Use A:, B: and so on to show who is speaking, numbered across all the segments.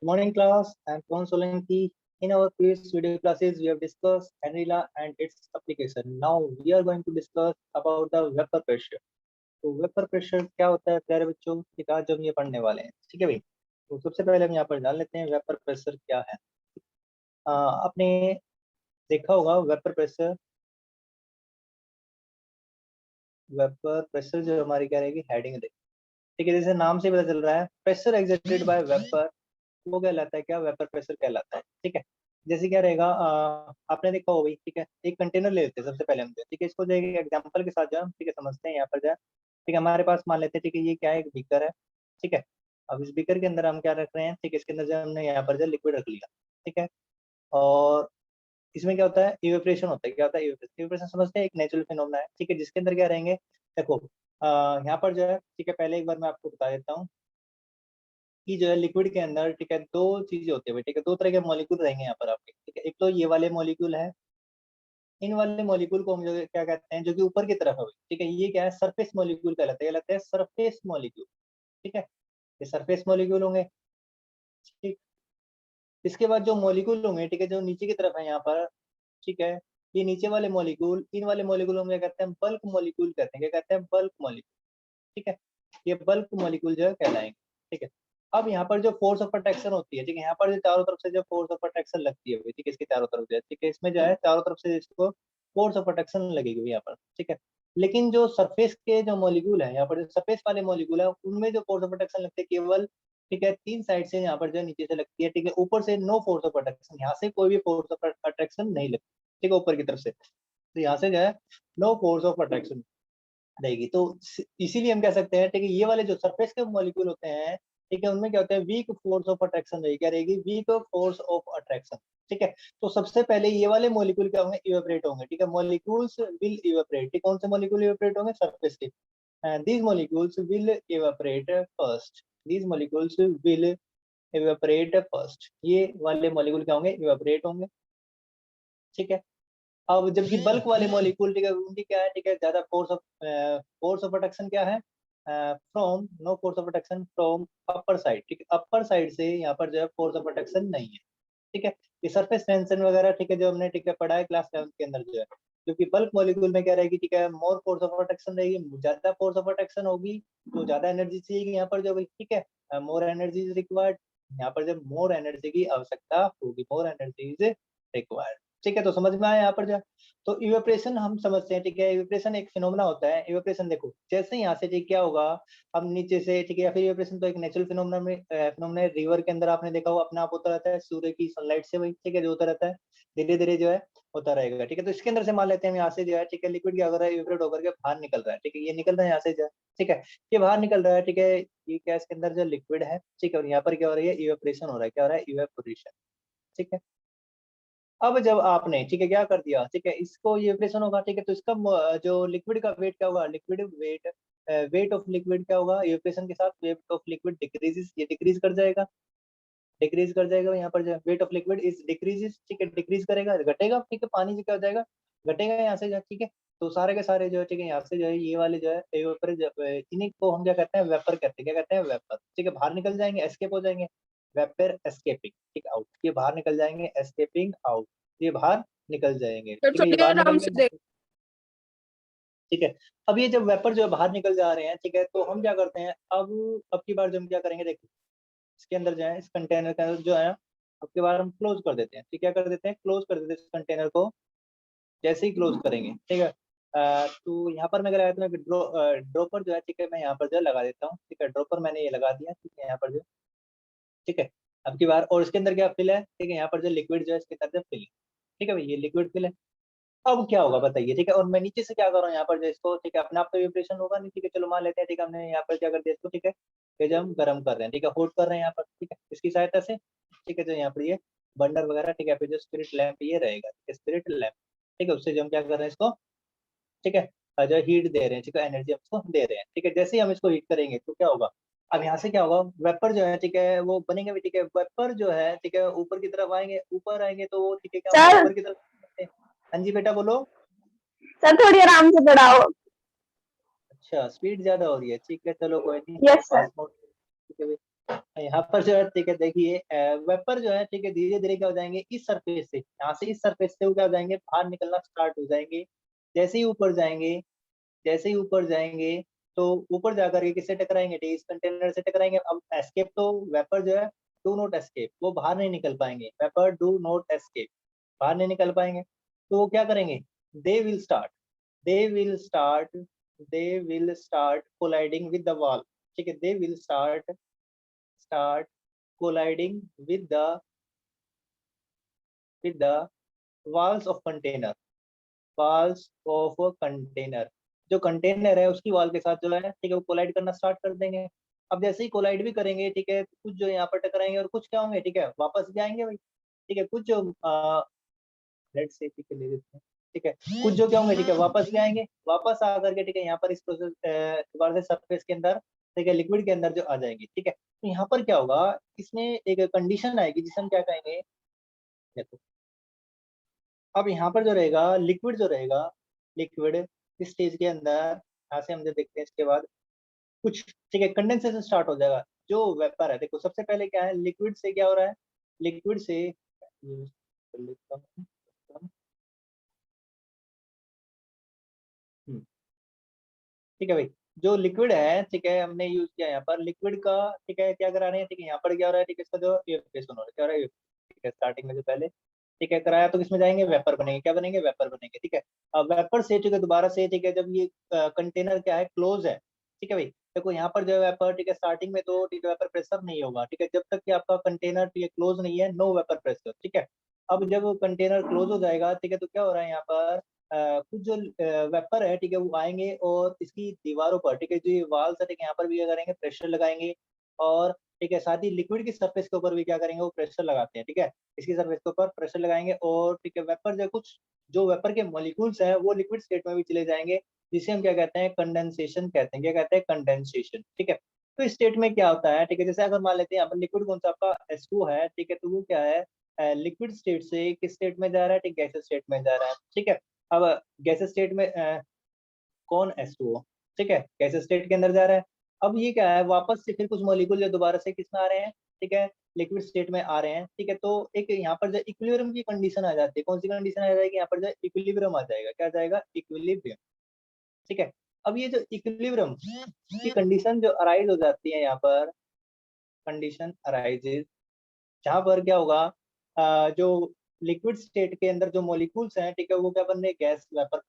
A: Morning class, I'm Pawan Solanki. In our previous video classes, we have discussed Anrila and its application. Now we are going to discuss about the vapor pressure. तो vapour pressure क्या होता है प्यारे बच्चों, ठीक है, आज हम ये पढ़ने वाले हैं। ठीक है भाई, तो सबसे पहले हम यहाँ पर जान लेते हैं वेपर प्रेशर क्या है। आपने देखा होगा वेपर प्रेशर जो हमारी क्या रहेगी, हेडिंग रहेगी। ठीक है, जैसे नाम से पता चल रहा है, प्रेशर एक्सर्टेड बाय वेपर, वो कहलाता है क्या, वेपर प्रेशर कहलाता है। ठीक है, जैसे क्या रहेगा, आपने देखा हो भाई। ठीक है, एक कंटेनर ले लेते हैं सबसे पहले हम। ठीक है, इसको जो एग्जांपल के साथ जो हम ठीक है समझते हैं यहाँ पर जो है। ठीक है, हमारे पास मान लेते हैं, ठीक है, ये क्या है, एक बीकर है। ठीक है, अब इस बीकर के अंदर हम क्या रख रहे हैं, ठीक है, इसके अंदर जो हमने यहाँ पर जो लिक्विड रख लिया। ठीक है, और इसमें क्या होता है, इवेपोरेशन होता है। क्या होता है इवेपोरेशन? इवेपोरेशन समझते हैं, एक नेचुरल फिनोमेना है। ठीक है, जिसके अंदर क्या रहेंगे, देखो यहाँ पर जो है, ठीक है, पहले एक बार मैं आपको बता देता हूँ कि जो है लिक्विड के अंदर, ठीक है, दो चीजें होती है। ठीक है, दो तरह के मॉलिक्यूल रहेंगे यहाँ पर आपके। ठीक है, एक तो ये वाले मॉलिक्यूल है, इन वाले मॉलिक्यूल को हम जो क्या कहते हैं, जो कि ऊपर की तरफ है। ठीक है, ये क्या है, सरफेस मॉलिक्यूल कहलाते हैं सरफेस मॉलिक्यूल। ठीक है, ये सरफेस मॉलिक्यूल होंगे। ठीक, इसके बाद जो मॉलिक्यूल होंगे, ठीक है, जो नीचे की तरफ है यहाँ पर, ठीक है, ये नीचे वाले मॉलिक्यूल, इन वाले मॉलिक्यूल हम क्या कहते हैं, बल्क मॉलिक्यूल कहते हैं। क्या कहते हैं, बल्क मॉलिक्यूल। ठीक है, ये बल्क मॉलिक्यूल जो है कहलाएंगे। ठीक है, अब यहाँ पर जो फोर्स ऑफ अट्रैक्शन होती है, ठीक है, यहाँ पर जो चारों तरफ से जो फोर्स ऑफ अट्रैक्शन लगती है, ठीक है, इसके चारों तरफ जो है, ठीक है, इसमें जो है चारों तरफ से इसको फोर्स ऑफ अट्रैक्शन लगेगी हुई यहाँ पर। ठीक है, लेकिन जो सरफेस के जो मॉलिक्यूल है, यहाँ पर जो सरफेस वाले मॉलिक्यूल है, उनमें जो फोर्स ऑफ अट्रैक्शन लगती है केवल, ठीक है, तीन साइड से यहाँ पर जो नीचे से लगती है। ठीक है, ऊपर से नो फोर्स ऑफ अट्रैक्शन, यहाँ से कोई भी फोर्स ऑफ अट्रैक्शन नहीं लगती। ठीक है, ऊपर की तरफ से, तो यहाँ से जो है नो फोर्स ऑफ अट्रैक्शन रहेगी। तो इसीलिए हम कह सकते हैं, ठीक है, ये वाले जो सरफेस के मॉलिक्यूल होते हैं, ठीक है, उनमें क्या होता है, वीक फोर्स ऑफ अट्रैक्शन रहेगी। क्या रहेगी, वीक फोर्स ऑफ अट्रैक्शन। ठीक है, तो सबसे पहले ये वाले मॉलिक्यूल क्या होंगे, इवेपोरेट होंगे। ठीक है, मॉलिक्यूल्स विल इवेपोरेट। कौन से मॉलिक्यूल इवेपोरेट होंगे, सरफेस के। these molecules will evaporate first, these molecules will evaporate first, ये वाले मॉलिक्यूल क्या होंगे, इवेपोरेट होंगे। ठीक है, अब जबकि बल्क वाले मॉलिक्यूल, ठीक है, उनकी क्या है, ठीक है, ज्यादा फोर्स ऑफ अट्रैक्शन क्या है, from no force of attraction from upper side. ठीक है, अपर साइड से यहाँ पर जो है फोर्स ऑफ अट्रैक्शन नहीं है। ठीक है, ये सरफेस टेंशन वगैरह, ठीक है, जो हमने ठीक है पढ़ा है क्लास 11 के अंदर जो है, क्योंकि बल्क मॉलिक्यूल में क्या रहेगी, ठीक है, मोर फोर्स ऑफ अट्रैक्शन रहेगी, ज्यादा फोर्स ऑफ अट्रैक्शन होगी तो ज्यादा एनर्जी चाहिए यहाँ पर जो भाई। ठीक है, मोर एनर्जी इज रिक्वायर्ड, यहाँ पर जब मोर एनर्जी की आवश्यकता होगी, मोर एनर्जी इज रिक्वायर्ड। ठीक है, तो समझ में आया यहाँ पर जो, तो इवेपोरेशन हम समझते हैं। ठीक है, इवेपोरेशन एक फिनोमेना होता है। इवेपोरेशन देखो, जैसे यहाँ से ठीक क्या होगा, हम नीचे से, ठीक है, या फिर इवेपोरेशन तो एक नेचुरल फिनोमेना में फिनोमेना रिवर के अंदर आपने देखा हो, अपने आप होता रहता है सूर्य की सनलाइट से, वही ठीक है, जो होता रहता है धीरे धीरे जो है होता रहेगा। ठीक है, तो इसके अंदर से मान लेते हैं हम यहाँ से जो है, ठीक है, लिक्विड क्या हो रहा है, इवेपोरेट होकर के बाहर निकल रहा है। ठीक है, ये निकल रहा है यहाँ से जो है, ठीक है, ये बाहर निकल रहा है। ठीक है, ये क्या इसके अंदर जो लिक्विड है, ठीक है, और यहाँ पर क्या हो रही है, इवेपोरेशन हो रहा है। क्या हो रहा है, इवेपोरेशन। ठीक है, अब जब आपने, ठीक है, क्या कर दिया, ठीक है, इसको ये इवेपोरेशन होगा। ठीक है, तो इसका जो लिक्विड का वेट क्या होगा, liquid weight, weight of liquid क्या होगा, इवेपोरेशन के साथ वेट ऑफ लिक्विड डिक्रीजेस, ये डिक्रीज कर जाएगा। डिक्रीज कर जाएगा यहाँ पर जो weight of liquid is decreases. ठीक है, डिक्रीज करेगा, घटेगा। ठीक है, पानी से क्या हो जाएगा, घटेगा यहाँ से जो। ठीक है, तो सारे के सारे जो है, ठीक है, यहाँ से जो है ये वाले जो है इन्हीं को हम क्या कहते हैं, वेपर कहते हैं। क्या कहते हैं, वेपर। ठीक है, बाहर निकल जाएंगे, एस्केप हो जाएंगे, वेपर एस्केपिंग। ठीक, आउट, ये बाहर निकल जाएंगे, एस्केपिंग आउट, ये बाहर निकल जाएंगे।
B: तो
A: ठीक है, ये
B: थोड़ी
A: बाहर निकल
B: आराम से देख।
A: गए। ठीक है, अब ये जब वेपर जो है बाहर निकल जा रहे हैं, ठीक है, तो हम क्या करते हैं, अब की बार जो हम क्या करेंगे, देखो, इसके अंदर जो है, इस कंटेनर के अंदर जो है, अब की बार हम क्लोज कर देते हैं। ठीक, क्या कर देते हैं, क्लोज कर देते हैं इस कंटेनर को। जैसे ही क्लोज करेंगे, ठीक है, तो यहाँ पर मैं क्या लगाता हूँ, ड्रॉपर जो है, ठीक है, मैं यहाँ पर जो है लगा देता हूँ। ठीक है, ड्रॉपर मैंने ये लगा दिया। ठीक है, यहाँ पर जो, ठीक है, अब की बार, और इसके अंदर क्या फिल है, ठीक है, यहाँ पर जो लिक्विड जो है इसके अंदर फिल है। ठीक है भाई, ये लिक्विड फिल है। अब क्या होगा बताइए, ठीक है, और मैं नीचे से क्या कर रहा हूँ यहाँ पर जो इसको, ठीक है, अपने आप तो विब्रेशन होगा नहीं। ठीक है, चलो मान लेते हैं, ठीक है, हमने यहाँ पर क्या कर दिया इसको। ठीक है, ये जब हम गर्म कर रहे हैं, ठीक है, होट कर रहे हैं यहाँ पर, ठीक है, इसकी सहायता से। ठीक है, जो यहाँ पर ये बर्नर वगैरह, ठीक है, फिर जो स्पिरिट लैंप ये रहेगा, ठीक है, स्पिरिट लैंप। ठीक है, उससे जो हम क्या कर रहे हैं इसको, ठीक है, जो हीट दे रहे हैं, ठीक है, एनर्जी हम इसको दे रहे हैं। ठीक है, जैसे ही हम इसको हीट करेंगे तो क्या होगा, अब यहाँ से क्या होगा, वेपर जो है, ठीक है, वो बनेंगे भी। ठीक है, वेपर जो है, ठीक है, ऊपर की तरफ आएंगे, ऊपर आएंगे तो वो, ठीक है, क्या होंगे,
B: सर
A: ऊपर की तरफ। हाँ जी बेटा, बोलो।
B: सर थोड़ी आराम से पढ़ाओ।
A: अच्छा, स्पीड ज्यादा हो रही है, ठीक है, चलो कोई नहीं,
B: यस सर।
A: Fast mode. ठीक है भाई, यहाँ पर जो है ठीक है, देखिए वेपर जो है ठीक है धीरे धीरे क्या हो जाएंगे, इस सरफेस से, यहाँ से इस सरफेस से वो क्या हो जाएंगे, बाहर निकलना स्टार्ट हो जाएंगे। जैसे ही ऊपर जाएंगे, जैसे ही ऊपर जाएंगे, तो ऊपर जाकर के किससे टकराएंगे, ठीक है, इस कंटेनर से टकराएंगे। अब एस्केप तो वेपर जो है डू नॉट एस्केप, वो बाहर नहीं निकल पाएंगे, वेपर डू नॉट एस्केप, बाहर नहीं निकल पाएंगे। तो वो क्या करेंगे, they will start, they will start, they will start colliding with the wall, ठीक है, they will start colliding with the walls of container, walls of a container, जो कंटेनर है उसकी वॉल के साथ जो है ठीक है वो कोलाइड करना स्टार्ट कर देंगे। अब जैसे ही कोलाइड भी करेंगे ठीक है, कुछ जो यहाँ पर टकराएंगे और कुछ क्या होंगे, ठीक है वापस भी आएंगे भाई, ठीक है, कुछ जो लेट से ठीक है ले लेते हैं, ठीक है, कुछ जो क्या होंगे ठीक है वापस भी आएंगे, वापस आकर के ठीक है यहाँ पर इस प्रोसेस दोबारा से सरफेस के अंदर ठीक है लिक्विड के अंदर जो आ जाएंगे, ठीक है। तो यहाँ पर क्या होगा, इसमें एक कंडीशन आएगी जिसे हम क्या कहेंगे, देखो अब यहाँ पर जो रहेगा लिक्विड, जो रहेगा लिक्विड इस स्टेज के अंदर, यहाँ से हम जो देखते हैं इसके बाद कुछ ठीक है कंडेंसेशन स्टार्ट हो जाएगा। जो वेपर है देखो सबसे पहले क्या है, लिक्विड से क्या हो रहा है, लिक्विड से ठीक है भाई, जो लिक्विड है ठीक है हमने यूज किया यहाँ पर लिक्विड का, ठीक है क्या करा रहे हैं, ठीक है यहाँ पर क्या हो रहा है, ठीक है इसका जो इवेपोरेशन हो रहा है, क्या हो रहा है, ठीक है स्टार्टिंग में जो पहले ठीक है कराया तो किसमें जाएंगे, वेपर बनेंगे, क्या बनेंगे, वेपर बनेंगे, ठीक है। अब वेपर से ठीक है दोबारा से ठीक है जब ये कंटेनर क्या है क्लोज है, ठीक है भाई, देखो यहाँ पर जो है वेपर ठीक है स्टार्टिंग में तो ठीक है वेपर प्रेशर नहीं होगा, ठीक है, जब तक कि आपका कंटेनर ठीक है क्लोज नहीं है, नो वेपर प्रेशर, ठीक है। अब जब कंटेनर क्लोज हो जाएगा ठीक है तो क्या हो रहा है यहाँ पर कुछ जो वेपर है ठीक है वो आएंगे और इसकी दीवारों पर ठीक है जो ये वाल्स है ठीक है यहाँ पर भी क्या करेंगे, प्रेशर लगाएंगे। और ठीक है साथ ही लिक्विड की सरफेस के ऊपर भी क्या करेंगे, वो प्रेशर लगाते हैं, ठीक है, इसकी सरफेस के ऊपर प्रेशर लगाएंगे और ठीक है वेपर जो कुछ जो वेपर के मॉलिक्यूल्स हैं वो लिक्विड स्टेट में भी चले जाएंगे, जिसे हम क्या कहते हैं, कंडेंसेशन कहते हैं, क्या कहते हैं, कंडेंसेशन, ठीक है। तो इस स्टेट में क्या होता है, ठीक है, जैसे अगर मान लेते हैं यहाँ पर लिक्विड कौन सा आपका H2 है, ठीक है, तो वो क्या है लिक्विड स्टेट से किस स्टेट में जा रहा है, ठीक गैसेस स्टेट में जा रहा है, ठीक है। अब गैसेस स्टेट में कौन H2O, ठीक है, गैसेस स्टेट के अंदर जा रहा है। अब ये क्या है, वापस से फिर कुछ मॉलिक्यूल जो दोबारा से किस में आ रहे हैं, ठीक है, लिक्विड स्टेट में आ रहे हैं, ठीक है। तो एक यहाँ पर जो इक्विलिब्रियम की कंडीशन आ जाती है, कौन सी कंडीशन आ जाएगी, यहाँ पर जो इक्विलिब्रियम आ जाएगा, क्या आ जाएगा, इक्विलिब्रियम, ठीक है। अब ये जो इक्विलिब्रियम की कंडीशन जो अराइज हो जाती है यहाँ पर, कंडीशन अराइजेज, जहाँ पर क्या होगा जो लिक्विड स्टेट के अंदर जो मॉलिक्यूल्स हैं ठीक है वो क्या बन रहे हैं, गैस वेपर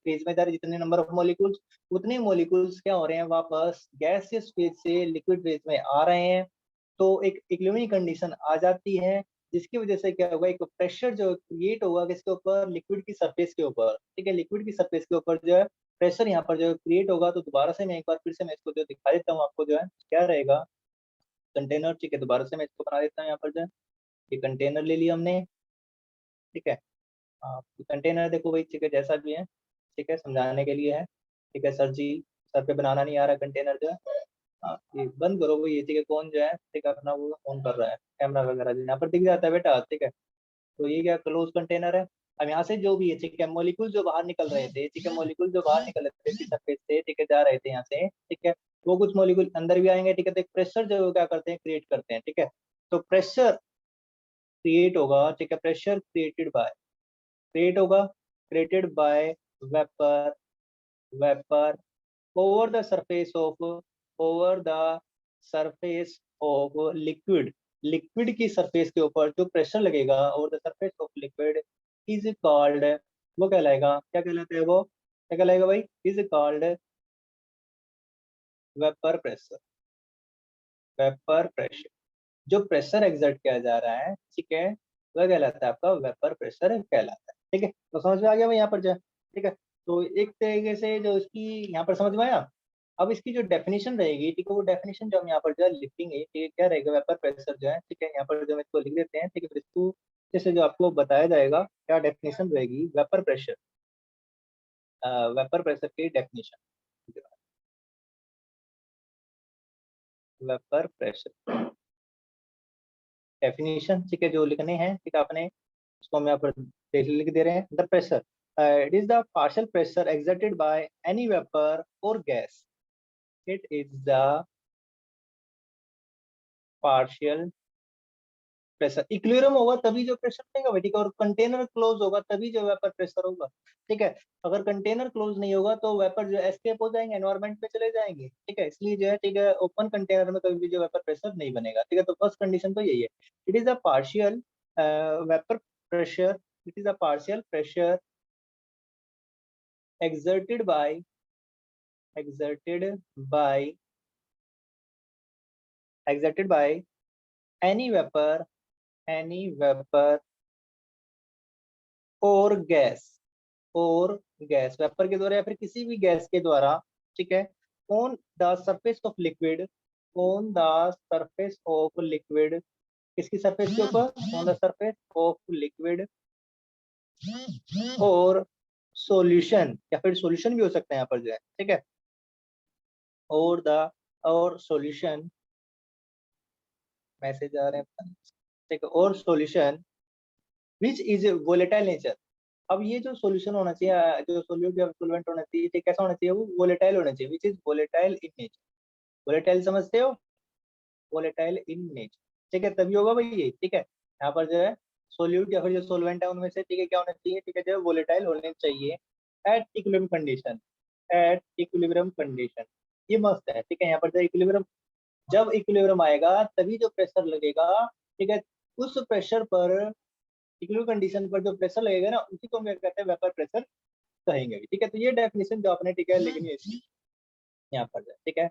A: फेज में जा रहे, जितने नंबर ऑफ मॉलिक्यूल्स उतने मॉलिक्यूल्स क्या हो रहे हैं, वापस गैसियस फेज से लिक्विड फेज में आ रहे हैं। तो एक इक्विलिब्रियम कंडीशन आ जाती है, जिसकी वजह से क्या होगा, एक प्रेशर जो क्रिएट होगा किसके ऊपर, लिक्विड की सरफेस के ऊपर, ठीक है, लिक्विड की सरफेस के ऊपर जो है प्रेशर यहाँ पर जो क्रिएट होगा। तो दोबारा से मैं एक बार फिर से मैं इसको जो दिखा देता हूँ आपको, जो है क्या रहेगा कंटेनर, ठीक है, दोबारा से मैं इसको बना देता हूँ यहाँ पर जो है, ये कंटेनर ले लिया हमने, ठीक है। कंटेनर देखो भाई ठीक है जैसा भी है, ठीक है, समझाने के लिए है, ठीक है सर जी, सर पे बनाना नहीं आ रहा कंटेनर जो है। ये बंद करो वो, ये ठीक है कौन जो है ठीक है अपना वो ऑन कर रहा है कैमरा वगैरह जो यहाँ पर दिख जाता है बेटा, ठीक है। तो ये क्या क्लोज कंटेनर है। अब यहाँ से जो भी है ठीक है मॉलिक्यूल जो बाहर निकल रहे थे, ठीक है, मॉलिक्यूल जो बाहर निकल रहे थे सरफेस से, ठीक है, जा रहे थे यहाँ से, ठीक है, वो कुछ मॉलिक्यूल अंदर भी आएंगे, ठीक है। तो एक प्रेशर जो क्या करते हैं, क्रिएट करते हैं, ठीक है। तो प्रेशर क्रिएट होगा, ठीक है, प्रेशर क्रिएट होगा, created by vapour, vapour over the surface of, over the surface of liquid, liquid की सरफेस के ऊपर जो प्रेशर लगेगा over the surface of liquid is called, वो कहलाएगा, क्या कहलाता है वो, क्या कहलाएगा भाई, is called vapour pressure, vapour pressure. जो प्रेशर एग्जर्ट किया जा रहा है, ठीक है, वह कहलाता है आपका वेपर प्रेशर कहलाता है, ठीक है। तो समझ में आ गया भाई यहाँ पर जो है, ठीक है। तो एक तरीके से जो इसकी यहाँ पर समझ में आया। अब इसकी जो डेफिनेशन रहेगी, ठीक है, वो डेफिनेशन जो हम यहाँ पर जो है लिखेंगे, ठीक है, क्या रहेगा, वेपर प्रेशर जो है, ठीक है, यहाँ पर जो हम इसको लिख देते हैं, ठीक है, फिर इसको जैसे जो आपको बताया जाएगा क्या डेफिनेशन रहेगी वेपर प्रेशर, वेपर प्रेशर की डेफिनेशन, वेपर प्रेशर डेफिनेशन, ठीक है, जो लिखने हैं, ठीक है, आपने उसको हम यहाँ पर लिख दे रहे हैं, the pressure, it is the partial pressure exerted by any vapor or gas, it is the partial pressure. Equilibrium होगा तभी जो प्रेशर बनेगा भाई, ठीक है, और कंटेनर क्लोज होगा तभी जो वेपर प्रेशर होगा, ठीक है। अगर कंटेनर क्लोज नहीं होगा तो वेपर जो एस्केप हो जाएंगे, एनवायरमेंट में चले जाएंगे, ठीक है। इसलिए जो है, ठीक है, ओपन कंटेनर में कभी भी जो वेपर प्रेशर नहीं बनेगा, ठीक है। तो फर्स्ट कंडीशन तो यही है, it is a partial vapour pressure, it is a partial pressure exerted by exerted by exerted by any vapor और गैस वेपर के द्वारा या फिर किसी भी गैस के द्वारा, ठीक है, on the surface of liquid, on the surface of liquid, किसकी सरफेस के ऊपर, on the surface of liquid और सॉल्यूशन, या फिर सॉल्यूशन भी हो सकता है यहाँ पर जो है, ठीक है, और द और सॉल्यूशन, मैसेज आ रहे हैं, ठीक है, और solution which is volatile nature. अब ये जो सॉल्यूशन होना चाहिए, जो सोल्यूट या सॉल्वेंट होना चाहिए, ठीक, कैसा होना चाहिए, वो वोलेटाइल होना चाहिए, which is volatile in nature. Volatile समझते हो, वोलेटाइल इन नेचर, ठीक है, तभी होगा भाई ये, ठीक है। यहाँ पर जो है सोल्यूट या फिर जो सॉल्वेंट है उनमें से, ठीक है, क्या होना चाहिए, ठीक है, जो वोलेटाइल होने चाहिए at equilibrium condition, at equilibrium condition. ये मस्त है, ठीक है। यहाँ पर जो इक्विलिब्रियम, जब इक्विलिब्रियम आएगा तभी जो प्रेशर लगेगा, ठीक है, उस प्रेशर पर, इक्विलिब्रियम कंडीशन पर जो प्रेशर लगेगा ना, उसी को हम क्या कहते हैं, वेपर प्रेशर कहेंगे, ठीक है। तो ये डेफिनेशन जो आपने, ठीक है, लिखनी है इसकी यहाँ पर, ठीक है,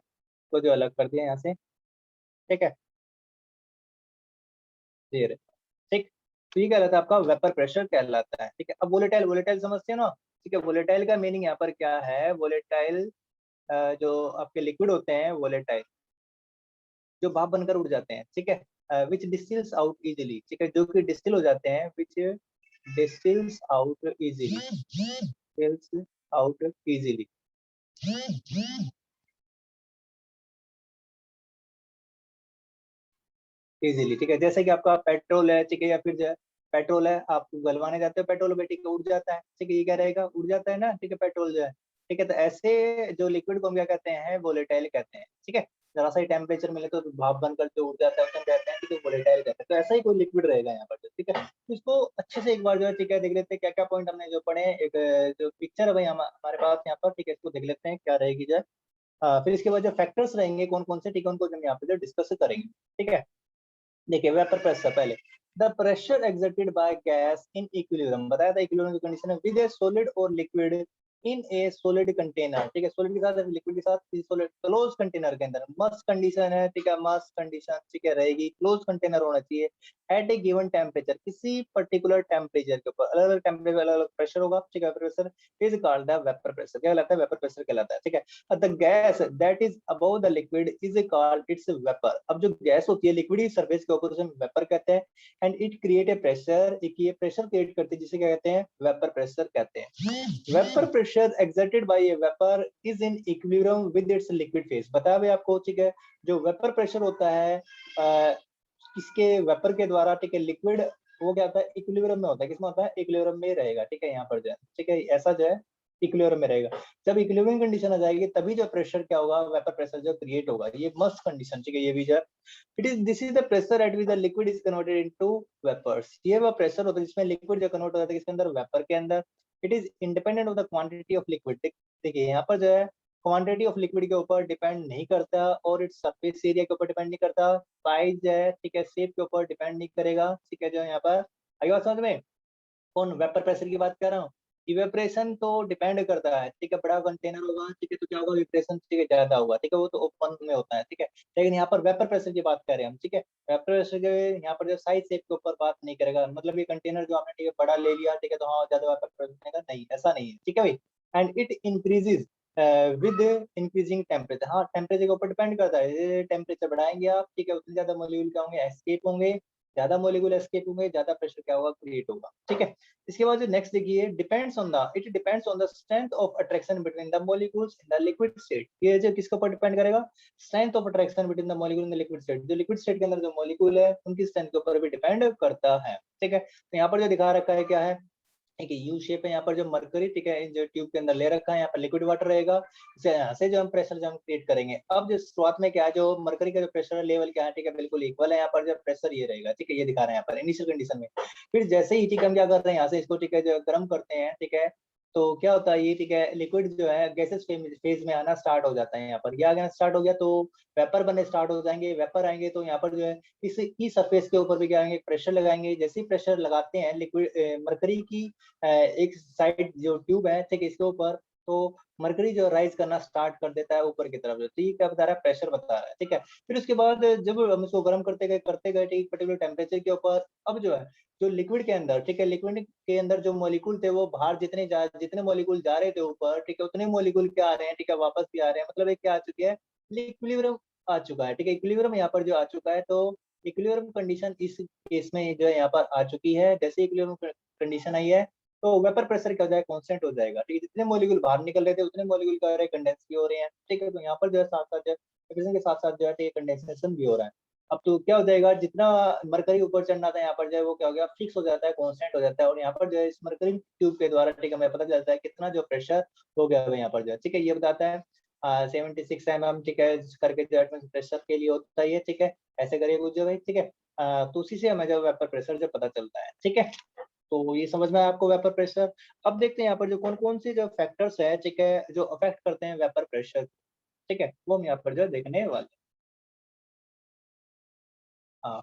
A: तो जो अलग कर दिया यहाँ से, ठीक है, ये रहे, ठीक। तो ये कहलाता है आपका वेपर प्रेशर कहलाता है, ठीक है। अब वोलेटाइल, वोलेटाइल समझते हैं ना, ठीक है। वोलेटाइल का मीनिंग यहाँ पर क्या है, वोलेटाइल जो आपके लिक्विड होते हैं वोलेटाइल, जो भाप बनकर उड़ जाते हैं, ठीक है, विच डिस्टिल्स आउट इजिली, ठीक है, जो कि डिस्टिल हो जाते हैं, which distils out easily, distils out easily, easily, ठीक है। जैसे कि आपका पेट्रोल है, ठीक है, या फिर जो है पेट्रोल है, आप गलवाने जाते हो पेट्रोल में, ठीक है, उड़ जाता है, ठीक है, ये क्या रहेगा, उड़ जाता है ना, ठीक है, पेट्रोल जो है, ठीक है। तो ऐसे जो लिक्विड को हम क्या कहते हैं, वोलेटाइल कहते हैं, ठीक है। जरा सा ही टेम्परेचर मिले तो भाप बनकर जो उड़ जाता है उसको हम कहते हैं, ठीक है, वोलेटाइल कहते हैं। तो ऐसा ही कोई लिक्विड रहेगा यहाँ पर, ठीक है। तो इसको अच्छे से एक बार जो है, ठीक है, देख लेते हैं क्या क्या पॉइंट हमने जो पढ़े। एक जो पिक्चर है भाई हमारे पास यहाँ पर, ठीक है, इसको देख लेते हैं क्या रहेगी जो है। फिर इसके बाद जो फैक्टर्स रहेंगे कौन कौन से, ठीक है, उनको हम यहाँ पे जो डिस्कस करेंगे, ठीक है। देखिए वेपर प्रेशर पहले, the pressure exerted by gas in equilibrium, बताया था इक्विलिब्रियम की कंडीशन है, विद ए सॉलिड और liquid in A solid container, ठीक है, सॉलिड के साथ लिक्विड के साथ सॉलिड क्लोज कंटेनर के अंदर, मस्ट कंडीशन है, ठीक है, मस्ट कंडीशन, ठीक है, रहेगी, क्लोज कंटेनर होना चाहिए एट ए गिवन टेम्परेचर, किसी पर्टिकुलर टेम्परेचर के ऊपर, अलग अलग टेम्परेचर अलग अलग प्रेशर होगा, ठीक है। Pressure is called the vapour pressure, क्या कहलाता है, वेपर प्रेशर कहलाता है, ठीक है। The gas that is above the liquid is called its vapour, अब जो गैस होती है लिक्विड की सरफेस के ऊपर उसे वेपर कहते हैं, and it create a pressure, एक ये प्रेशर क्रिएट करती है जिसे क्या कहते हैं, वेपर प्रेशर कहते हैं। Vapour pressure exerted by A vapour is in equilibrium with its liquid phase, बताया भाई आपको, ठीक है। जो वेपर प्रेशर होता है इसके वेपर के द्वारा, ठीक है, लिक्विड वो क्या होता है, इक्विलिब्रियम में होता है, किसमें होता है, इक्विलिब्रियम में रहेगा, ठीक है, यहाँ पर जो है, ठीक है, ऐसा जो है इक्विलिब्रियम में रहेगा। जब इक्विलिब्रियम कंडीशन आ जाएगी तभी जो प्रेशर क्या होगा, वेपर प्रेशर जो क्रिएट होगा, ये मस्ट कंडीशन, ठीक है, ये भी जो it is this is the pressure at which the liquid is converted into vapours, ये वो प्रेशर होता है जिसमें लिक्विड जो कन्वर्ट हो जाता है किसके अंदर, वेपर के अंदर। It is independent of the quantity of liquid, देखिए यहाँ पर जो है क्वांटिटी ऑफ लिक्विड के ऊपर डिपेंड नहीं करता, और इट्स सरफेस एरिया के ऊपर डिपेंड नहीं करता, साइज है, ठीक है, शेप के ऊपर डिपेंड नहीं करेगा, ठीक है, जो यहाँ पर आई बात समझ में। कौन वेपर प्रेशर की बात कर रहा हूँ, इवेपरेशन तो डिपेंड करता है, ठीक है, बड़ा कंटेनर होगा, ठीक है, तो क्या होगा, इवेपरेशन, ठीक है, ज्यादा होगा, ठीक है, वो तो ओपन में होता है, ठीक है। लेकिन यहाँ पर वेपर प्रेशर की बात कर रहे हैं हम, ठीक है। वेपर प्रेशर के यहाँ पर जो साइज शेप के ऊपर बात नहीं करेगा, मतलब ये कंटेनर जो आपने, ठीक है, बड़ा ले लिया, ठीक है, तो हाँ ज्यादा वेपर प्रेशर नहीं, ऐसा नहीं है, ठीक है भाई। And it increases with increasing temperature, हाँ टेम्परेचर के ऊपर डिपेंड करता है, टेम्परेचर बढ़ाएंगे आप, ठीक है, उतने ज्यादा मोलिक्यूल क्या होंगे, एस्केप होंगे, ज्यादा मोलिक्यूल एस्केप होंगे, ज्यादा प्रेशर क्या होगा, क्रिएट होगा, ठीक है। इसके बाद जो नेक्स्ट देखिए, depends on the, it depends on the strength of attraction between the molecules in the liquid state, ये जो किसके ऊपर डिपेंड करेगा, strength of attraction between the molecule in the liquid state, जो लिक्विड स्टेट के अंदर जो मॉलिक्यूल है उनकी स्ट्रेंथ के ऊपर भी डिपेंड करता है, ठीक है। तो यहाँ पर जो दिखा रखा है क्या है, ठीक है, यू शेप है यहाँ पर जो मरकरी, ठीक है, जो ट्यूब के अंदर ले रखा है, यहाँ पर लिक्विड वाटर रहेगा, इसे यहाँ से जो हम प्रेशर जो हम क्रिएट करेंगे। अब जो शुरुआत में क्या है, जो मरकरी का जो प्रेशर लेवल क्या है, ठीक है, बिल्कुल इक्वल है, यहाँ पर जो प्रेशर ये रहेगा, ठीक है, ये दिखा रहे हैं यहाँ पर इनिशियल कंडीशन में। फिर जैसे ही ठीक है हम क्या करते हैं, यहाँ से इसको ठीक है जो गर्म करते हैं, ठीक है, तो क्या होता है ये, ठीक है, लिक्विड जो है गैसेस फेज में आना स्टार्ट हो जाता है। यहाँ पर ये आना स्टार्ट हो गया तो वेपर बनने स्टार्ट हो जाएंगे, वेपर आएंगे तो यहाँ पर जो है इस सरफेस के ऊपर भी क्या आएंगे, प्रेशर लगाएंगे। जैसे ही प्रेशर लगाते हैं लिक्विड मरकरी की एक साइड जो ट्यूब है, ठीक है, इसके ऊपर, तो मरकरी जो राइज करना स्टार्ट कर देता है ऊपर की तरफ। तो ये क्या बता रहा है, प्रेशर बता रहा है, ठीक है। फिर उसके बाद जब हम इसको गर्म करते गए ठीक पर्टिकुलर टेम्परेचर के ऊपर, अब जो है जो लिक्विड के अंदर, ठीक है, लिक्विड के अंदर जो मॉलिक्यूल थे वो बाहर जितने मॉलिक्यूल जा रहे थे ऊपर, ठीक है, उतने मॉलिक्यूल क्या आ रहे हैं, ठीक है, वापस भी आ रहे हैं। मतलब एक क्या आ चुकी है, इक्विलिब्रियम आ चुका है, ठीक है, इक्विलिब्रियम यहाँ पर जो आ चुका है। तो इक्विलिब्रियम कंडीशन इस केस में जो है यहाँ पर आ चुकी है। जैसे इक्विलिब्रियम कंडीशन आई है तो वेपर प्रेशर क्या हो जाएगा, कांस्टेंट हो जाएगा, ठीक है। जितने मॉलिक्यूल बाहर निकल रहे थे उतने मॉलिक्यूल क्या हो रहे हैं, कंडेंस भी हो रहे हैं, ठीक है। तो यहाँ पर जो है साथ साथ जो है डिफ्यूजन के साथ साथ जो है ठीक है कंडेंसेशन भी हो रहा है। अब तो क्या हो जाएगा, जितना मरकरी ऊपर चढ़ना था यहाँ पर जो है वो क्या हो गया, फिक्स हो जाता है, कांस्टेंट हो जाता है। और यहाँ पर जो है इस मरकरी ट्यूब के द्वारा ठीक है हमें पता चलता है कितना जो प्रेशर हो गया है यहाँ पर जो है, ठीक है, ये बताता है 76 mm, ठीक है, करके जो प्रेशर के लिए होता है ये, ठीक है। ऐसे करिए कुछ जो भाई, ठीक है। तो उसी से हमें जो वेपर प्रेशर जो पता चलता है, ठीक है। तो ये समझ में आया आपको वेपर प्रेशर। अब देखते हैं यहाँ पर जो कौन-कौन से जो फैक्टर्स है, ठीक है, जो अफेक्ट करते हैं वेपर प्रेशर, ठीक है, वो हम यहाँ पर जो देखने वाले हैं।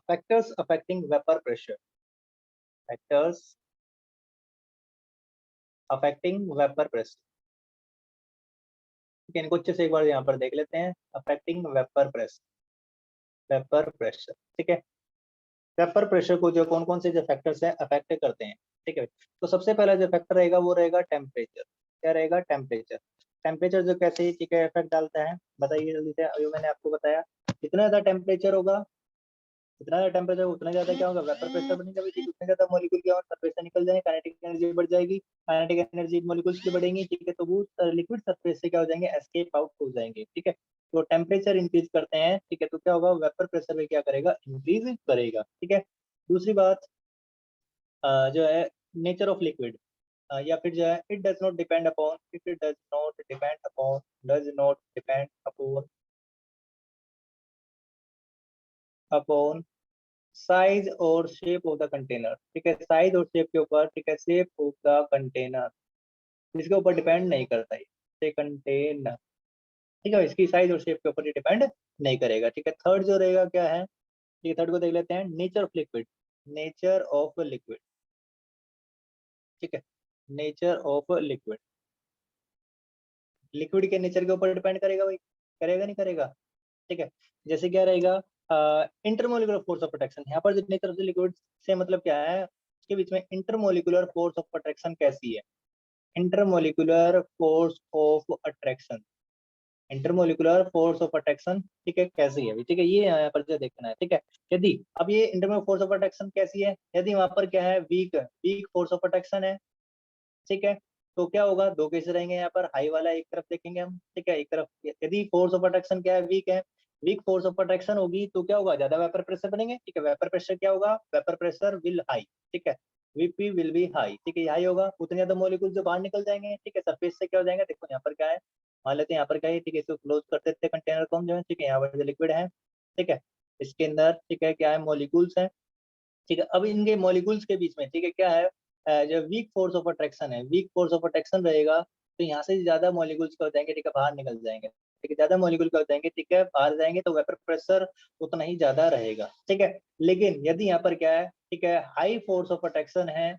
A: Factors affecting vapour pressure, factors affecting vapour pressure, ठीक है, इनको अच्छे से एक बार यहाँ पर देख लेते हैं। अफेक्टिंग वेपर प्रेशर, ठीक है। वेपर प्रेशर को जो कौन-कौन से जो फैक्टर्स हैं अफेक्ट करते हैं, ठीक है। तो सबसे पहला जो फैक्टर रहेगा वो रहेगा टेम्परेचर। क्या रहेगा, टेम्परेचर। टेम्परेचर जो कैसे ही ठीक है इफेक्ट डालता है, बताइए जल्दी से। अभी मैंने आपको बताया जितना ज्यादा टेम्परेचर होगा, जितना ज्यादा टेम्परेचर उतना ज्यादा क्या होगा, वेपर प्रेशर बनेगा भी, ठीक है। उतने ज्यादा मॉलिक्यूल क्या होगा, सरफेस से निकल जाएंगे, काइनेटिक एनर्जी बढ़ जाएगी, काइनेटिक एनर्जी मॉलिक्यूल्स की बढ़ेंगी, ठीक है। तो वो लिक्विड सरफेस से क्या हो जाएंगे, एस्केप आउट हो जाएंगे, ठीक है। तो टेम्परेचर इंक्रीज करते हैं, ठीक है, तो क्या होगा, वेपर प्रेशर में क्या करेगा, इंक्रीज करेगा, ठीक है। दूसरी बात जो है नेचर ऑफ लिक्विड, या फिर जो है does not depend upon upon size और शेप ऑफ द कंटेनर, ठीक है। साइज और शेप के ऊपर, ठीक है, शेप ऑफ द कंटेनर इसके ऊपर डिपेंड नहीं करता ये कंटेनर, ठीक है, इसकी साइज और शेप के ऊपर ये डिपेंड नहीं करेगा, ठीक है। थर्ड जो रहेगा क्या है, ये थर्ड को देख लेते हैं, nature of liquid, nature of liquid, ठीक है, नेचर ऑफ लिक्विड। लिक्विड के नेचर के ऊपर डिपेंड करेगा भाई, करेगा नहीं करेगा, ठीक है। जैसे क्या रहेगा, इंटरमोलिकुलर फोर्स ऑफ प्रोटेक्शन, यहाँ पर जो नेचर ऑफ लिक्विड से मतलब क्या है, उसके बीच में इंटरमोलिकुलर फोर्स ऑफ अट्रैक्शन कैसी है, intermolecular force of attraction, intermolecular force of attraction, ठीक है, कैसी है, ठीक है, ये यहाँ पर जो देखना है, ठीक है। यदि अब ये इंटरमोलिकुलर फोर्स ऑफ अट्रैक्शन कैसी है, यदि वहां पर क्या है, weak weak force of attraction है, ठीक है, तो क्या होगा, दो केस रहेंगे यहाँ पर, हाई वाला एक तरफ देखेंगे हम, ठीक है, एक तरफ यदि फोर्स ऑफ अट्रैक्शन क्या है, वीक फोर्स ऑफ अट्रैक्शन होगी तो क्या होगा, ज्यादा वेपर प्रेशर बनेंगे, ठीक है। वेपर प्रेशर क्या होगा, वेपर प्रेशर विल हाई, ठीक है, वीपी विल बी हाई, ठीक है, हाई होगा, उतने ज्यादा मॉलिक्यूल जो बाहर निकल जाएंगे, ठीक है, सरफेस से क्या हो जाएंगे, देखो यहाँ पर क्या है, मान लेते हैं यहाँ पर क्या है, ठीक है, इसको क्लोज कर देते हैं कंटेनर को हम जो है, ठीक है, यहाँ पर जो लिक्विड है, ठीक है, इसके अंदर ठीक है क्या है, मॉलिक्यूल्स है, ठीक है। अब इनके मॉलिक्यूल्स के बीच में ठीक है क्या है, जो वीक फोर्स ऑफ अट्रैक्शन है, वीक फोर्स ऑफ अट्रैक्शन रहेगा, तो यहाँ से ज्यादा मॉलिक्यूल्स क्या हो जाएंगे, ठीक है, बाहर निकल जाएंगे, ठीक है, ज्यादा मॉलिक्यूल क्या हो जाएंगे, ठीक है, बाहर जाएंगे, तो वेपर प्रेशर उतना ही ज्यादा रहेगा, ठीक है। लेकिन यदि यहाँ पर क्या है, ठीक है, हाई फोर्स ऑफ अट्रैक्शन है,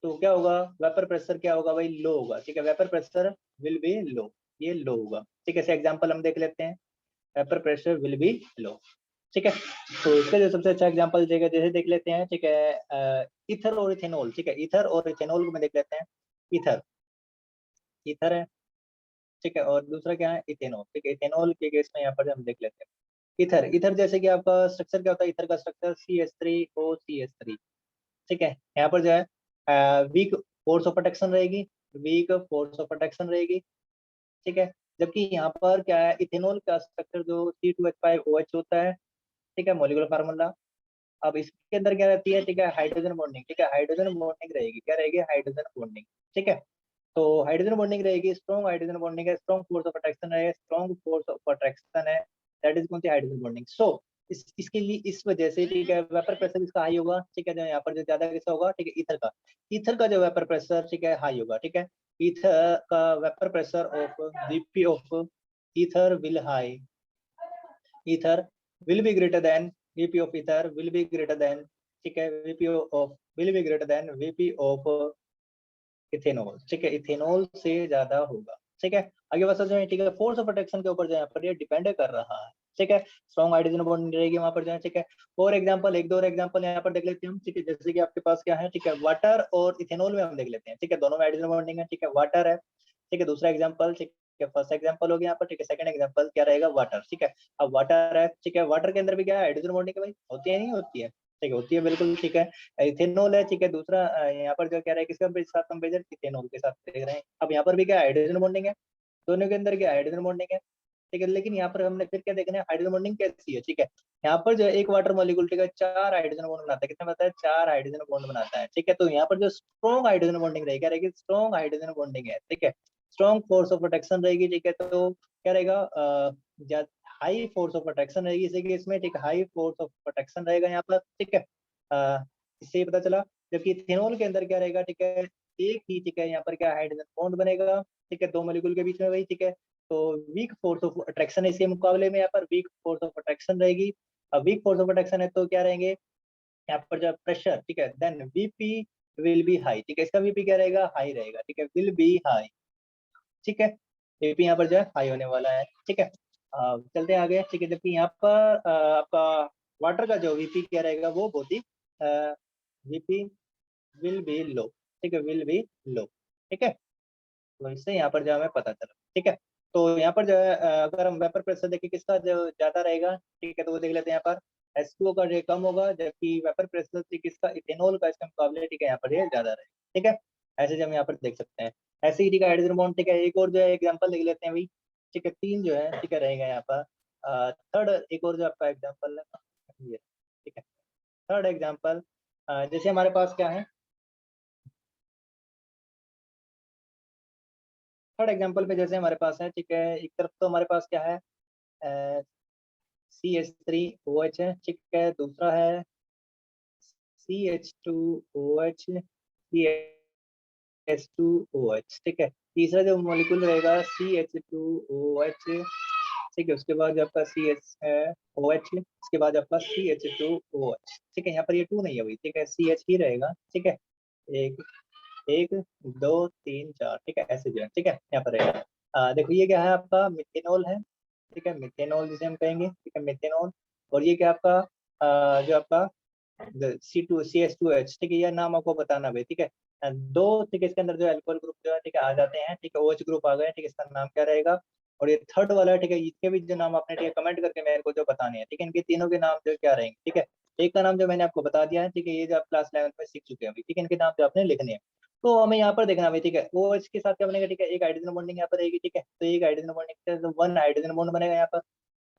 A: तो क्या होगा, वेपर प्रेशर क्या होगा भाई, लो होगा, ठीक है, वेपर प्रेशर विल बी लो, ये लो होगा, ठीक है। ऐसे एग्जाम्पल हम देख लेते हैं, वेपर प्रेशर विल बी लो, ठीक है। तो इसका जो सबसे अच्छा एग्जांपल देगा, जैसे देख लेते हैं, ठीक है, ईथर और इथेनॉल, ठीक है, ईथर और इथेनॉल को मैं देख लेते हैं। ईथर, ईथर है, ठीक है, और दूसरा क्या है, इथेनॉल, ठीक है। इथेनॉल के केस में यहाँ पर हम देख लेते हैं, ईथर, ईथर जैसे कि आपका स्ट्रक्चर क्या होता है, ईथर का स्ट्रक्चर CH3OCH3, ठीक है। यहाँ पर जो है वीक फोर्स ऑफ प्रोटेक्शन रहेगी, वीक फोर्स ऑफ प्रोटेक्शन रहेगी, ठीक है। जबकि यहाँ पर क्या है, इथेनॉल का स्ट्रक्चर जो C2H5OH होता है, ठीक है, मॉलिक्यूलर फार्मूला। अब इसके अंदर क्या रहती है, ठीक है, हाइड्रोजन बॉन्डिंग, ठीक है, हाइड्रोजन बॉन्डिंग रहेगी, क्या रहेगी, हाइड्रोजन बॉन्डिंग, ठीक है। तो हाइड्रोजन बॉन्डिंग रहेगी, स्ट्रॉन्ग हाइड्रोजन बॉन्डिंग है, स्ट्रॉन्ग फोर्स ऑफ अट्रैक्शन है, स्ट्रॉन्ग फोर्स ऑफ अट्रैक्शन है, दैट इज कौन सी, हाइड्रोजन बॉन्डिंग। सो इसके लिए इस वजह से, ठीक है, वेपर प्रेशर इसका हाई होगा, ठीक है, जो यहाँ पर जो ज्यादा किसका होगा, ठीक है, ईथर का जो वेपर प्रेशर, ठीक है, हाई होगा, ठीक है। ईथर का vapour pressure of VP of ether will high, ether will be greater than Vp of ether will be greater than, ठीक है, Vp of will be greater than Vp of ethanol, ठीक है, ethanol से ज्यादा होगा, ठीक है। आगे बस जो है, ठीक है, फोर्स ऑफ अट्रैक्शन के ऊपर जो यहाँ पर ये डिपेंड कर रहा है, ठीक है। स्ट्रॉन्ग हाइड्रोजन बॉन्ड रहेगी वहां पर जो है, ठीक है। और एग्जांपल, एक दो और एग्जांपल यहाँ पर देख लेते हैं हम, ठीक है। जैसे कि आपके पास क्या है, ठीक है, वाटर और इथेनॉल में हम देख लेते हैं, ठीक है, दोनों में हाइड्रोजन बॉन्डिंग है, ठीक है, वाटर है, ठीक है। दूसरा एग्जांपल, ठीक है, फर्स्ट एग्जांपल हो गया यहाँ पर, ठीक है। सेकंड एग्जांपल क्या रहेगा, वाटर, ठीक है। अब वाटर है, ठीक है, वाटर के अंदर भी क्या है, हाइड्रोजन बॉन्डिंग है भाई, होती है नहीं होती है, ठीक है, होती है बिल्कुल, ठीक है। इथेनॉल है, ठीक है। दूसरा यहाँ पर जो कह रहा है, किसका साथ कंपेरिजन, इथेनॉल के साथ देख रहे हैं। अब यहाँ पर भी क्या हाइड्रोजन बॉन्डिंग है, दोनों के अंदर क्या हाइड्रोजन बॉन्डिंग है, ठीक है। लेकिन यहाँ पर हमने फिर क्या देखना है, हाइड्रोजन बॉन्डिंग कैसी है, ठीक है। यहाँ पर जो है एक वाटर मॉलिक्यूल, ठीक है, 4 हाइड्रोजन बॉन्ड बनाता है, कितना बनाता है, 4 हाइड्रोजन बॉन्ड बनाता है, ठीक है। तो यहाँ पर जो स्ट्रॉन्ग हाइड्रोजन बॉन्डिंग रहेगी, क्या रहेगी, स्ट्रॉन्ग हाइड्रोजन बॉन्डिंग है, ठीक है। स्ट्रॉन्ग फोर्स ऑफ अट्रैक्शन रहेगी, ठीक है। तो क्या रहेगा, हाई फोर्स ऑफ अट्रैक्शन रहेगी इसी केस में, ठीक है, हाई फोर्स ऑफ अट्रैक्शन रहेगा यहाँ पर, ठीक है। इससे ये पता चला। जबकि इथेनॉल के अंदर क्या रहेगा, ठीक है, एक ही, ठीक है, यहाँ पर क्या हाइड्रोजन बॉन्ड बनेगा, ठीक है, दो मॉलिक्यूल के बीच में वही, ठीक है। तो वीक फोर्स ऑफ अट्रैक्शन है इसके मुकाबले में, यहाँ पर वीक फोर्स ऑफ अट्रैक्शन रहेगी। अब वीक फोर्स ऑफ अट्रैक्शन है तो क्या रहेंगे यहाँ पर जो प्रेशर, ठीक है, then VP will be high, ठीक है। इसका वीपी क्या रहेगा, हाई रहेगा, ठीक है, विल बी हाई, ठीक है। वीपी यहाँ पर जो है हाई होने वाला है, ठीक है। चलते हैं आगे, ठीक है। जबकि यहाँ पर आपका वाटर का जो वीपी क्या रहेगा, वो बहुत ही वीपी विल बी लो, ठीक है, विल बी लो, ठीक है। तो इससे यहाँ पर जो हमें पता चला, ठीक है। तो यहाँ पर जो है अगर हम वेपर प्रेशर देखें किसका जो ज्यादा रहेगा, ठीक है, तो वो देख लेते हैं यहाँ पर H2O का जो कम होगा, जबकि वेपर प्रेशर से किसका, इथेनॉल का इसके मुकाबले, ठीक है, यहाँ पर ये ज्यादा रहेगा, ठीक है। ऐसे जो हम यहाँ पर देख सकते हैं। ऐसे ही, ठीक है, हाइड्रोजन बॉन्ड, ठीक है, एक और जो है एग्जाम्पल देख लेते हैं भाई, ठीक है। 3 जो है, ठीक है, रहेगा यहाँ पर। थर्ड एक और जो आपका एग्जाम्पल है ये, ठीक है, थर्ड एग्जाम्पल, जैसे हमारे पास क्या है, थर्ड एग्जाम्पल पे जैसे हमारे पास है, ठीक है, एक तरफ तो हमारे पास क्या है, CH3OH है, ठीक है। दूसरा है CH2OH, CH2OH, ठीक है। तीसरा जो मॉलिक्यूल रहेगा CH2OH, ठीक है। उसके बाद जो आपका CH है OH, उसके बाद आपका CH2OH, ठीक है। यहाँ पर ये 2 नहीं है भाई, ठीक है, CH ही रहेगा, ठीक है। एक एक दो तीन चार, ठीक है, ऐसे जो है, ठीक है, यहाँ पर रहेगा। देखो ये क्या है, आपका मिथेनॉल है, ठीक है, मिथेनॉल जिसे हम कहेंगे, ठीक है, मिथेनॉल। और ये क्या आपका जो आपका CH2H, ठीक है, यह नाम आपको बताना भाई, ठीक है। दो, ठीक है, इसके अंदर जो अल्कोहल ग्रुप जो है, ठीक है, आ जाते हैं, ठीक है, OH ग्रुप आ गए, ठीक है, इसका नाम क्या रहेगा। और ये थर्ड वाला है, ठीक है, इसके भी जो नाम आपने, ठीक है, कमेंट करके मेरे को जो बताने हैं, ठीक है, इनके तीनों के नाम जो क्या रहेंगे, ठीक है। एक का नाम जो मैंने आपको बता दिया है, ठीक है, ये जो आप क्लास 11 में सीख चुके हैं अभी, ठीक है, इनके नाम जो आपने लिखने हैं। तो हमें यहाँ पर देखना है, ठीक है, OH के साथ क्या बनेगा, ठीक है, एक हाइड्रोजन बॉन्डिंग यहाँ पर रहेगी, ठीक है। तो एक हाइड्रोजन बॉन्डिंग, तो 1 हाइड्रोजन बॉन्ड बनेगा यहाँ पर,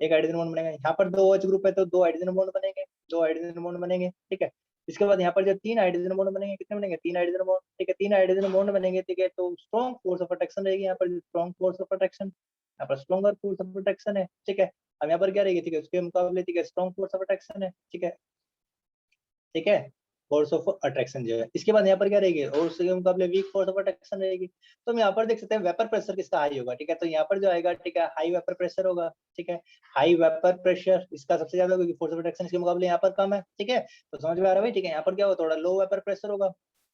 A: एक हाइड्रोजन बॉन्ड बनेगा। यहाँ पर 2 OH ग्रुप है तो 2 हाइड्रोजन बॉन्ड बनेंगे, 2 हाइड्रोजन बॉन्ड बनेंगे, ठीक है। इसके बाद यहाँ पर जो 3 हाइड्रोजन बॉन्ड बनेंगे, कितने बनेंगे, 3 हाइड्रोजन बॉन्ड, ठीक है, 3 हाइड्रोजन बॉन्ड बनेंगे, ठीक है। तो स्ट्रॉन्ग फोर्स ऑफ अट्रैक्शन रहेगी यहाँ पर, स्ट्रॉन्ग फोर्स ऑफ अट्रैक्शन, यहाँ पर स्ट्रॉन्गर फोर्स ऑफ अट्रैक्शन है, ठीक है। अब यहाँ पर क्या रहेगी, ठीक है, उसके मुकाबले, ठीक है, स्ट्रॉन्ग फोर्स ऑफ अट्रैक्शन है, ठीक है, ठीक है, फोर्स ऑफ अट्रैक्शन जो है। इसके बाद यहाँ पर क्या रहेगी, और उसके मुकाबले वीक फोर्स ऑफ अट्रैक्शन रहेगी। तो हम यहाँ पर देख सकते हैं वेपर प्रेशर किसका हाई होगा, ठीक है। तो यहाँ पर जो आएगा, ठीक है, हाई वेपर प्रेशर होगा, ठीक है, हाई वेपर प्रेशर इसका सबसे ज्यादा, क्योंकि फोर्स ऑफ अट्रैक्शन के मुकाबले यहाँ पर कम है, ठीक है। तो समझ में आ रहा है भाई, ठीक है। यहाँ पर क्या होगा, थोड़ा लो वेपर प्रेशर होगा,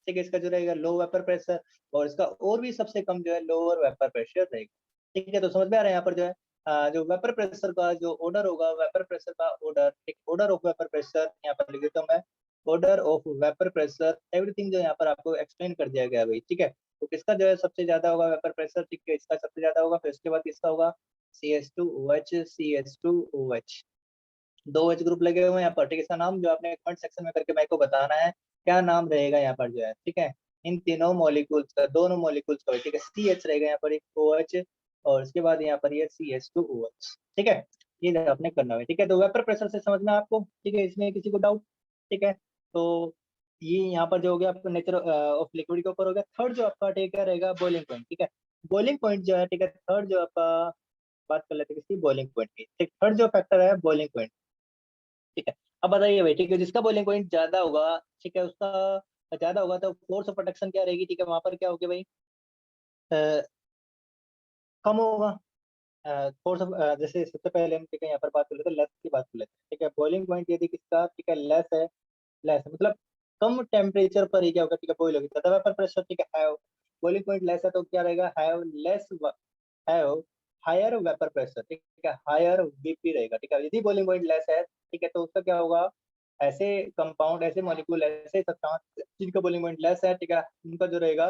A: ठीक है, इसका जो रहेगा लो वेपर प्रेशर, और इसका और भी सबसे कम जो है लोअर वेपर प्रेशर रहेगा, ठीक है। तो समझ में आ रहा है यहाँ पर जो है जो वेपर प्रेशर का जो ऑर्डर होगा, वेपर प्रेशर का ऑर्डर, ठीक, ऑर्डर ऑफ वेपर प्रेशर यहाँ पर लिख देता हूँ मैं, order of vapour pressure, everything जो यहाँ पर आपको एक्सप्लेन कर दिया गया भाई, ठीक है। तो किसका जो है सबसे ज्यादा होगा वेपर प्रेशर, ठीक है, इसका सबसे ज्यादा होगा। फिर उसके बाद किसका होगा, CH2OH, CH2OH, दो OH ग्रुप लगे हुए हैं यहाँ पर, ठीक है। इसका नाम जो आपने कमेंट सेक्शन में करके मेरे को बताना है, क्या नाम रहेगा यहाँ पर जो है, ठीक है। इन तीनों मॉलिक्यूल्स का, दोनों मॉलिक्यूल्स का, ठीक है, CH रहेगा यहाँ पर एक OH, और उसके बाद यहाँ पर ये CH2OH, ठीक है। ये आपने करना है, ठीक है। तो वेपर प्रेशर से समझना आपको, ठीक है, इसमें किसी को डाउट, ठीक है। तो ये यहाँ पर जो हो गया आपका नेचर ऑफ लिक्विड के ऊपर हो गया। थर्ड जो आपका ठीक है रहेगा बॉइलिंग पॉइंट, ठीक है। बॉइलिंग पॉइंट जो है ठीक है, थर्ड जो आपका बात कर लेते हैं किसकी, बॉइलिंग पॉइंट की। ठीक, थर्ड जो फैक्टर है बॉइलिंग पॉइंट, ठीक है। अब बताइए भाई, ठीक है, जिसका बॉइलिंग पॉइंट ज्यादा होगा, ठीक है, उसका ज्यादा होगा तो फोर्स ऑफ प्रोटेक्शन क्या रहेगी, ठीक है, वहां पर क्या होगी भाई, अ, कम होगा। फोर्स ऑफ जैसे सबसे पहले हम ठीक है यहाँ पर बात कर लेते हैं लेस की बात कर लेते हैं, ठीक है। बॉइलिंग पॉइंट यदि किसका ठीक है लेस है, लेस मतलब कम टेम्परेचर पर ही क्या होगा, ठीक है, बॉइल होगी। ज्यादा वेपर प्रेशर ठीक है हैव, बॉइलिंग पॉइंट लेस है तो क्या रहेगा, have less, have higher vapour pressure, ठीक है, हायर वीपी रहेगा, ठीक है। यदि बॉइलिंग पॉइंट लेस है, ठीक है, तो उसका क्या होगा, ऐसे कंपाउंड, ऐसे मॉलिक्यूल, ऐसे सब्सटेंस जिनका बॉइलिंग पॉइंट लेस है, ठीक है, उनका जो रहेगा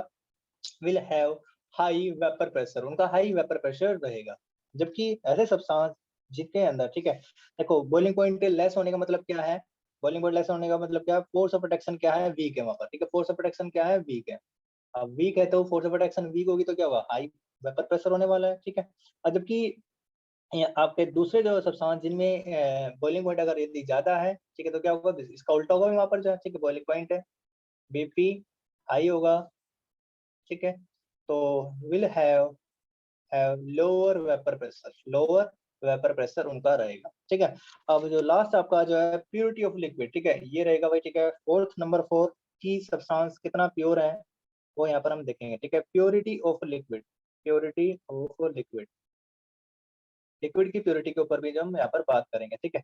A: will have high vapour pressure, उनका हाई वेपर प्रेशर रहेगा। जबकि ऐसे सब्सटेंस जिनके अंदर ठीक है, देखो बॉइलिंग पॉइंट लेस होने का मतलब क्या है, बॉइलिंग पॉइंट लेस होने का मतलब क्या है, फोर्स ऑफ प्रोटेक्शन क्या है, वीक है वहां पर, ठीक है, फोर्स ऑफ प्रोटेक्शन क्या है, वीक है। अब वीक है तो फोर्स ऑफ प्रोटेक्शन वीक होगी तो क्या होगा, हाई वेपर प्रेशर होने वाला है, ठीक है। और जबकि आपके दूसरे जो सब्सटेंस जिनमें बॉइलिंग पॉइंट अगर यदि ज्यादा है, ठीक है, तो क्या होगा, इसका उल्टा होगा वहां पर जो है, ठीक है, बॉइलिंग पॉइंट है बीपी हाई होगा, ठीक है, तो will have lower vapour pressure, lower vapour pressure उनका रहेगा, ठीक है। अब जो लास्ट आपका जो है प्योरिटी ऑफ लिक्विड, ठीक है, ये रहेगा भाई, ठीक है, फोर्थ नंबर 4 की सब्सटेंस कितना प्योर है वो यहाँ पर हम देखेंगे, ठीक है। Purity of liquid, purity of liquid, liquid की प्योरिटी के ऊपर भी जो हम यहाँ पर बात करेंगे, ठीक है।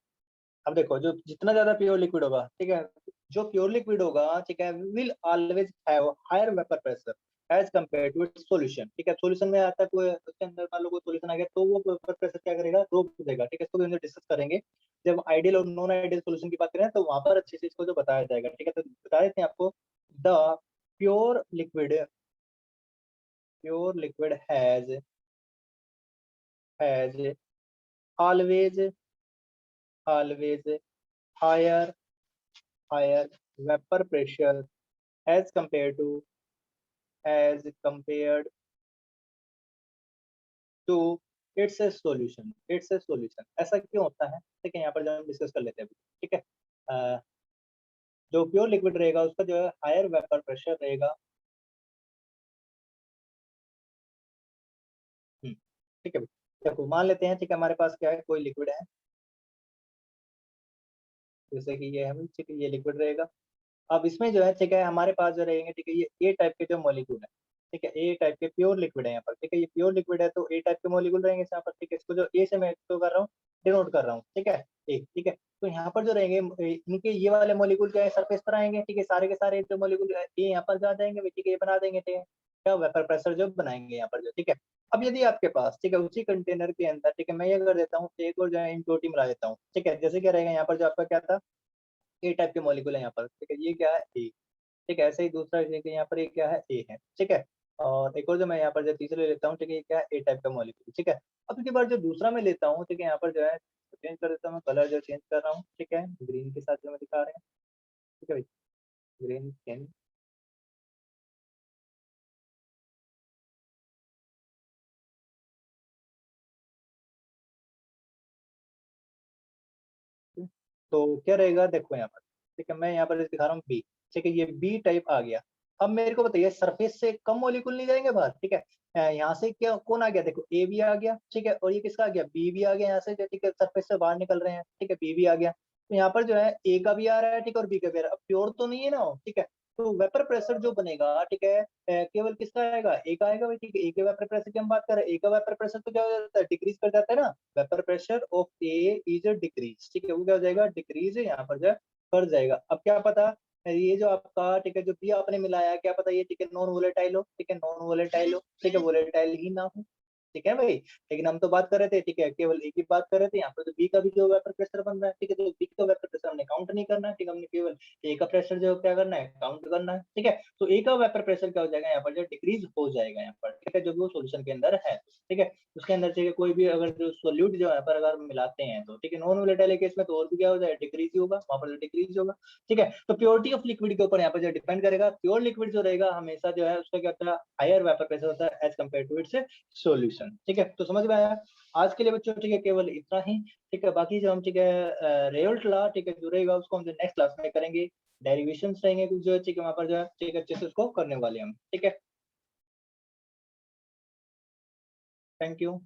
A: अब देखो जो जितना ज्यादा प्योर लिक्विड होगा, ठीक है, जो प्योर लिक्विड होगा, ठीक है, will always have higher vapour pressure as compare to its solution, ठीक है। सॉल्यूशन में आता है कोई, उसके अंदर मान लो कोई सॉल्यूशन आ गया तो वो वेपर प्रेशर क्या करेगा, रोक देगा, ठीक है। इसको भी हम डिस्कस करेंगे जब आइडियल और नॉन आइडियल सॉल्यूशन की बात करें तो वहां पर अच्छे से इसको जो बताया जाएगा, ठीक है। तो बता देते हैं आपको, the pure liquid, pure liquid has always, always higher, higher vapour pressure as compared to, as compared to its a solution, its a solution। ऐसा क्यों होता है, ठीक है, यहाँ पर जो हम डिस्कस कर लेते हैं अभी, ठीक है। जो प्योर लिक्विड रहेगा उसका जो है हायर वेपर प्रेशर रहेगा, ठीक है। देखो मान लेते हैं, ठीक है, हमारे पास क्या है, कोई लिक्विड है, जैसे कि ये हम, ठीक है, ये लिक्विड रहेगा। अब इसमें जो है, ठीक है, हमारे पास जो रहेंगे, ठीक है, ये ए टाइप के जो मॉलिक्यूल है, ठीक है, ए टाइप के प्योर लिक्विड है यहाँ पर, ठीक है, ये प्योर लिक्विड है तो ए टाइप के मॉलिक्यूल रहेंगे यहाँ पर, ठीक है। इसको जो ए से मैं इसको कर रहा हूँ, डिनोट कर रहा हूँ, ठीक है, ए, ठीक है। तो यहाँ पर जो रहेंगे इनके ये वाले मॉलिक्यूल क्या है, सरफेस पर आएंगे, ठीक है, सारे के सारे जो मॉलिक्यूल ये यहाँ पर जा जाएंगे, ठीक है, ये बना देंगे, ठीक है, क्या वेपर प्रेशर जो बनाएंगे यहाँ पर जो, ठीक है। अब यदि आपके पास, ठीक है, उसी कंटेनर के अंदर, ठीक है, मैं ये कर देता हूँ, एक और जो है इम्प्योरिटी मिला देता हूँ, ठीक है। जैसे क्या रहेगा यहाँ पर जो आपका क्या था, ए टाइप के मॉलिक्यूल है यहाँ पर, ठीक है, ये क्या है, ए, ठीक है। ऐसे ही दूसरा देखिए यहाँ पर ये क्या है, ए है, ठीक है। और एक और जो मैं यहाँ पर जो तीसरा ले लेता हूँ, ठीक है, ये क्या है, ए टाइप का मॉलिक्यूल, ठीक है। अब इसके बाद जो दूसरा मैं लेता हूँ, ठीक है, यहाँ पर जो है चेंज कर देता हूँ, कलर जो चेंज कर रहा हूँ, ठीक है, ग्रीन के साथ जो मैं दिखा रहे हैं, ठीक है भाई, ग्रीन चेंज। तो क्या रहेगा, देखो यहाँ पर, ठीक है, मैं यहाँ पर दिखा रहा हूँ बी, ठीक है, ये बी टाइप आ गया। अब मेरे को बताइए सरफेस से कम मॉलिक्यूल नहीं जाएंगे बाहर, ठीक है। यहाँ से क्या कौन आ गया, देखो ए भी आ गया, ठीक है, और ये किसका आ गया, बी भी आ गया यहाँ से, ठीक है, सरफेस से बाहर निकल रहे हैं, ठीक है, बी भी आ गया। तो यहाँ पर जो है ए का भी आ रहा है, ठीक है, और बी का भी आ रहा है। अब प्योर तो नहीं है ना, ठीक है। तो वेपर प्रेशर जो बनेगा, ठीक है, केवल किसका आएगा, ए का आएगा भाई, ठीक है। ए के वेपर प्रेशर की हम बात करें, ए का वेपर प्रेशर तो क्या हो जाता है, डिक्रीज कर जाता है ना, vapour pressure of A is decrease, ठीक है, वो क्या हो जाएगा, डिक्रीज यहाँ पर जो है कर जाएगा। अब क्या पता ये जो आपका, ठीक है, जो भी आपने मिलाया, क्या पता ये, ठीक है, नॉन वोलेटाइल हो, ठीक है, नॉन वोलेटाइल हो, ठीक है, वोलेटाइल ही ना हो, ठीक है भाई। लेकिन हम तो बात कर रहे थे, ठीक है, केवल एक ही बात कर रहे थे, यहाँ पर तो बी का भी जो वेपर प्रेशर बन रहा है, ठीक है, तो बी का वेपर प्रेशर हमने काउंट नहीं करना है, ठीक है, हमने केवल ए का प्रेशर जो क्या करना है, काउंट करना है, ठीक है। तो ए का वेपर प्रेशर क्या हो जाएगा यहाँ पर, जो डिक्रीज हो जाएगा यहाँ पर, ठीक है, जो भी वो सोल्यूशन के अंदर है, ठीक है। उसके अंदर, ठीक है, कोई भी अगर जो सोल्यूट जो है पर अगर मिलाते हैं तो, ठीक है, नॉन वोलेटाइल केस में तो और भी क्या हो जाएगा, डिक्रीज ही होगा वहां पर, डिक्रीज होगा, ठीक है। तो प्योरिटी ऑफ लिक्विड के ऊपर यहाँ पर जो डिपेंड करेगा, प्योर लिक्विड जो रहेगा हमेशा जो है उसका क्या होता है, हायर वेपर प्रेशर होता है as compare to its solution, ठीक है। तो समझ में आया। आज के लिए बच्चों ठीक है केवल इतना ही, ठीक है। बाकी जो हम ठीक है रेयोल्ट लॉ ठीक है जो रहेगा उसको हम जो नेक्स्ट क्लास में करेंगे, डेरिवेशंस रहेंगे कुछ जो है ठीक है वहाँ पर जो है ठीक है अच्छे से उसको करने वाले हैं हम, ठीक है। Thank you.